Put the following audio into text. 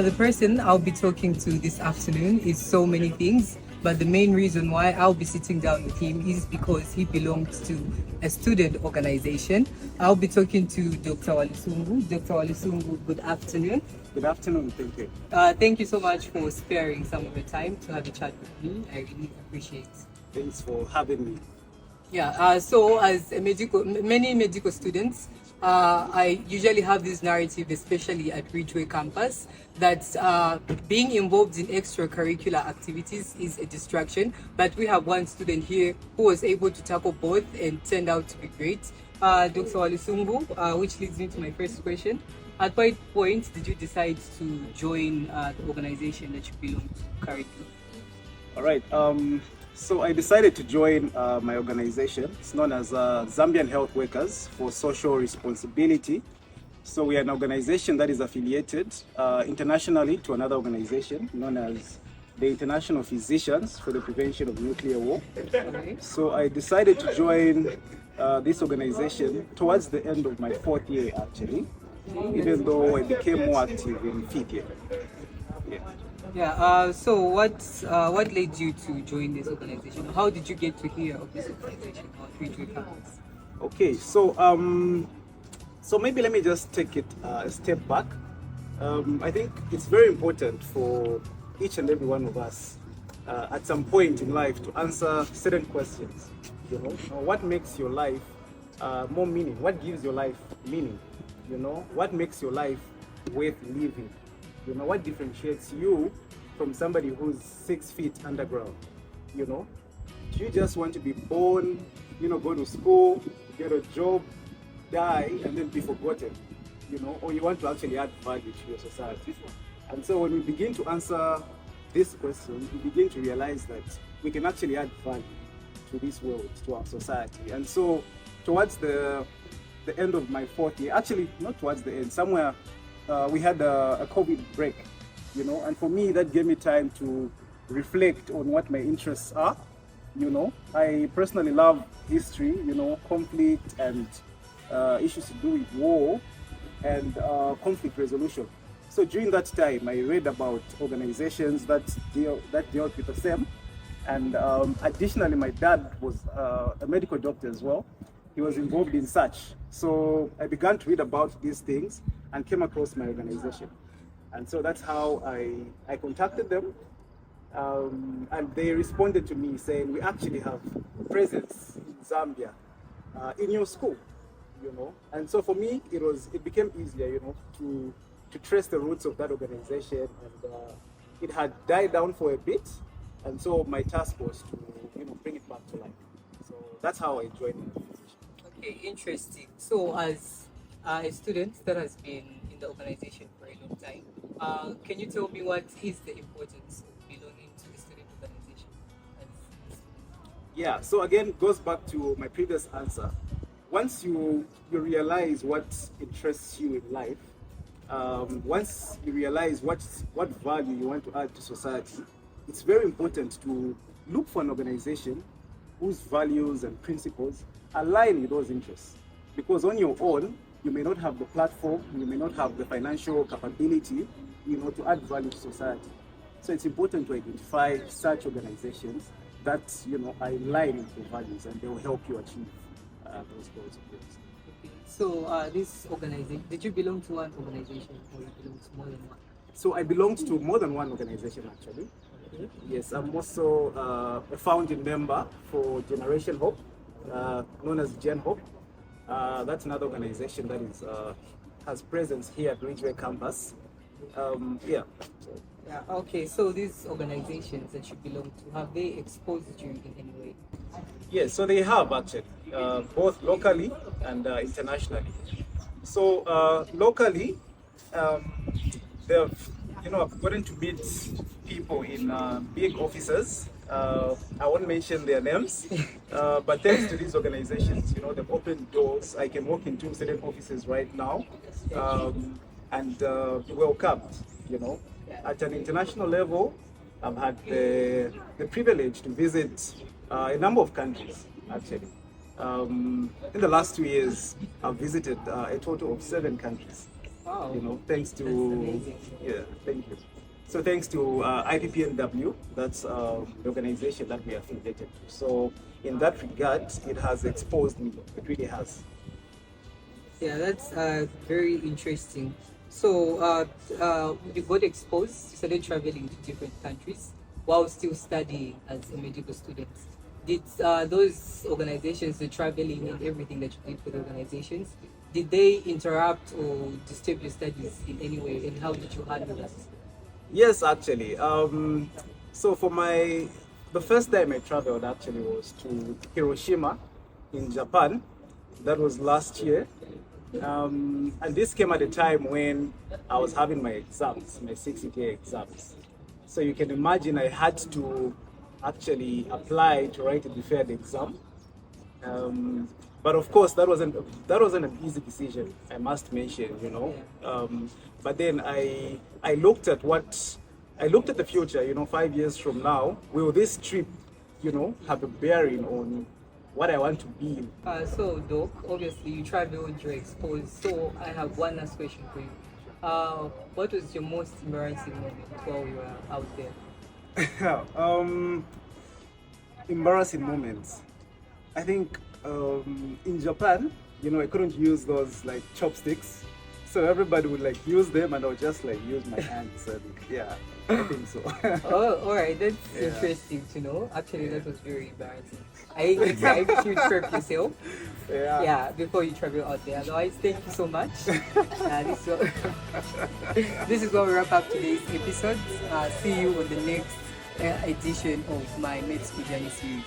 The person I'll be talking to this afternoon is so many things, but the main reason why I'll be sitting down with him is because he belongs to a student organization. I'll be talking to Dr. Walisungu. Dr. Walisungu, good afternoon. Good afternoon, thank you. Thank you so much for sparing some of your time to have a chat with me. I really appreciate it. Thanks for having me. Yeah, so as many medical students, I usually have this narrative, especially at Ridgeway campus, that being involved in extracurricular activities is a distraction. But we have one student here who was able to tackle both and turned out to be great. Dr. Walisungu, which leads me to my first question. At what point did you decide to join the organization that you belong to currently? All right. So I decided to join my organization. It's known as Zambian Health Workers for Social Responsibility. So we are an organization that is affiliated internationally to another organization known as the International Physicians for the Prevention of Nuclear War. So I decided to join this organization towards the end of my 4th year, actually, even though I became more active in 5th year. Yeah. So what led you to join this organization? How did you get to hear of this organization or Ridgeway campus? Okay. So maybe let me just take it a step back. I think it's very important for each and every one of us at some point in life to answer certain questions. You know, what makes your life more meaning? What gives your life meaning? You know, what makes your life worth living? You know, what differentiates you from somebody who's 6 feet underground? You know, do you just want to be born, you know, go to school, get a job, die, and then be forgotten? You know, or you want to actually add value to your society? And so when we begin to answer this question, we begin to realize that we can actually add value to this world, to our society. And so towards the end of my 4th year, actually not towards the end, somewhere we had a COVID break, you know, and for me that gave me time to reflect on what my interests are. You know, I personally love history, you know, conflict and issues to do with war and conflict resolution. So during that time, I read about organizations that dealt with the same. And additionally, my dad was a medical doctor as well. He was involved in such. So I began to read about these things and came across my organization. And so that's how I contacted them. And they responded to me saying, we actually have presence in Zambia, in your school, you know. And so for me, it became easier, you know, to trace the roots of that organization. And it had died down for a bit. And so my task was to, you know, bring it back to life. So that's how I joined the organization. Okay, interesting. So as a student that has been in the organization for a long time, can you tell me what is the importance of belonging to a student organization? Yeah, so again, it goes back to my previous answer. Once you realize what interests you in life, once you realize what value you want to add to society, it's very important to look for an organization whose values and principles align with those interests. Because on your own, you may not have the platform, you may not have the financial capability, you know, to add value to society. So it's important to identify such organizations that, you know, are in line with your values, and they will help you achieve those goals of yours. Okay. So this organization, did you belong to one organization or you belong to more than one? So I belonged to more than one organization actually. Okay. Yes, I'm also a founding member for Generation Hope, known as Gen Hope. That's another organization that has presence here at Ridgeway campus. Yeah. Yeah. Okay. So these organizations that you belong to, have they exposed you in any way? Yes, so they have actually, both locally and internationally. So locally, they've, you know, I've gotten to meet people in big offices. I won't mention their names, but thanks to these organizations, you know, they've opened doors. I can walk into certain offices right now and be welcomed, you know. At an international level, I've had the privilege to visit a number of countries, actually. In the last 2 years, I've visited a total of 7 countries. Wow. You know, thanks to That's amazing. yeah, thank you. So thanks to IPPNW, that's the organization that we are affiliated to. So in that regard, it has exposed me. It really has. Yeah, that's very interesting. So, you got exposed, you started traveling to different countries while still studying as a medical student. Did those organizations, the traveling and everything that you did for the organizations, did they interrupt or disturb your studies in any way? And how did you handle that? Yes, actually. So for the first time I traveled actually was to Hiroshima in Japan. That was last year. And this came at a time when I was having my exams, my 60-day exams. So you can imagine I had to actually apply to write and defer the exam. But of course, that wasn't an easy decision. I must mention, you know. But then I looked at the future. You know, 5 years from now, will this trip, you know, have a bearing on what I want to be? So, Doc, obviously you traveled, you're exposed. So, I have one last question for you. What was your most embarrassing moment while you were out there? Embarrassing moments. I think in Japan, you know, I couldn't use those like chopsticks, so everybody would like use them, and I would just like use my hands, and yeah, I think so. Oh, all right. That's interesting to know. Actually, that was very embarrassing. I hope you prep yourself, Yeah. yeah, before you travel out there. Otherwise, thank you so much. This is where we wrap up today's episode. See you on the next edition of my Med School Journey series.